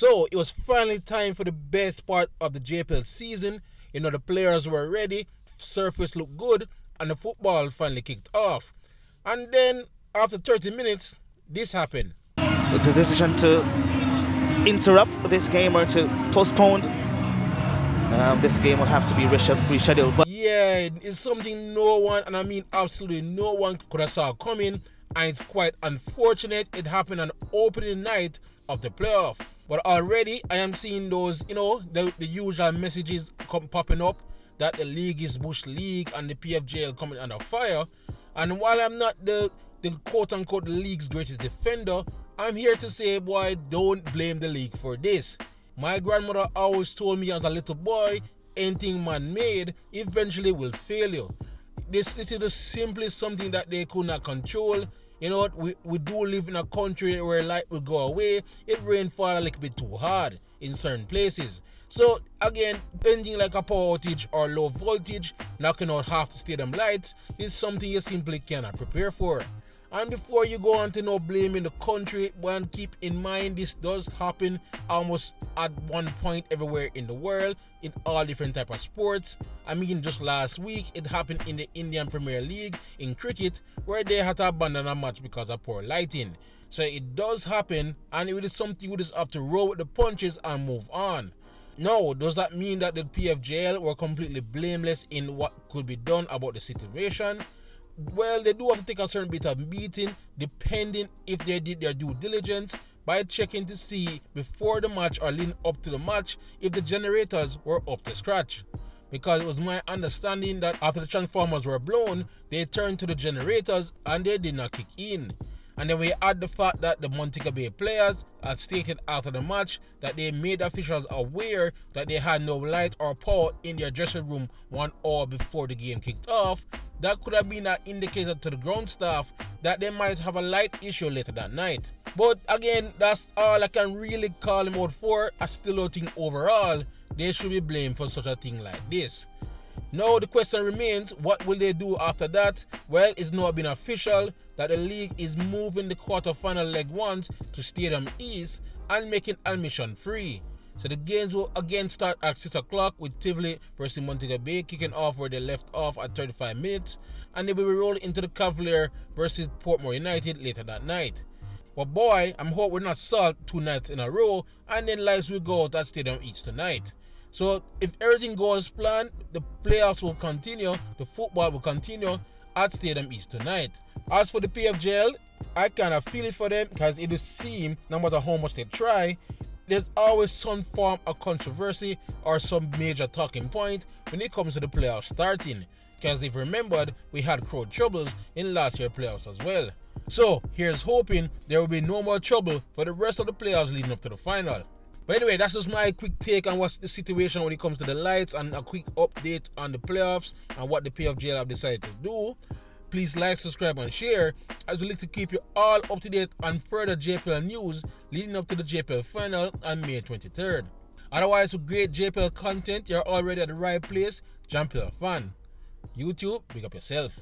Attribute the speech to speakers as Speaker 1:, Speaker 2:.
Speaker 1: So it was finally time for the best part of the JPL season. The players were ready, surface looked good, and the football finally kicked off. And then, after 30 minutes, this happened.
Speaker 2: The decision to interrupt this game or to postpone this game will have to be rescheduled. But
Speaker 1: yeah, it's something no one, and I mean absolutely no one, could have saw coming, and it's quite unfortunate. It happened on opening night of the playoff. But already I am seeing those, the usual messages popping up that the league is bush league and the PFJL coming under fire. And while I'm not the quote-unquote league's greatest defender, I'm here to say, boy, don't blame the league for this. My grandmother always told me as a little boy, anything man-made eventually will fail you. This is simply something that they could not control. We do live in a country where light will go away if rain fall a little bit too hard in certain places. So again, anything like a power outage or low voltage, knocking out half the stadium lights, is something you simply cannot prepare for. And before you go on to blaming the country, one, keep in mind this does happen almost at one point everywhere in the world in all different type of sports. I mean, just last week it happened in the Indian Premier League in cricket, where they had to abandon a match because of poor lighting. So it does happen, and it is something we just have to roll with the punches and move on. Now, does that mean that the PFJL were completely blameless in what could be done about the situation? Well, they do have to take a certain bit of beating, depending if they did their due diligence by checking to see before the match or leading up to the match if the generators were up to scratch. Because it was my understanding that after the transformers were blown, they turned to the generators and they did not kick in. And then we add the fact that the Montego Bay players had stated after the match that they made officials aware that they had no light or power in their dressing room 1 hour before the game kicked off. That could have been an indicator to the ground staff that they might have a light issue later that night. But again, that's all I can really call them out for. I still don't think overall they should be blamed for such a thing like this. Now the question remains, what will they do after that? Well, it's now been official that the league is moving the quarterfinal leg 1 to Stadium East and making admission free. So the games will again start at 6 o'clock with Tivoli versus Montego Bay kicking off where they left off at 35 minutes, and they will be rolling into the Cavalier versus Portmore United later that night. But boy, I'm hoping we're not salt 2 nights in a row and then lights will go out at Stadium East tonight. So if everything goes as planned, the playoffs will continue, the football will continue at Stadium East tonight. As for the PFJL, I kind of feel it for them because it would seem, no matter how much they try, there's always some form of controversy or some major talking point when it comes to the playoffs starting. Because if remembered, we had crowd troubles in last year's playoffs as well. So here's hoping there will be no more trouble for the rest of the playoffs leading up to the final. But anyway, that's just my quick take on what's the situation when it comes to the lights and a quick update on the playoffs and what the PFJL have decided to do. Please like, subscribe and share as we like to keep you all up to date on further JPL news leading up to the JPL final on May 23rd. Otherwise, with great JPL content, you're already at the right place. JPL fan. YouTube, big up yourself.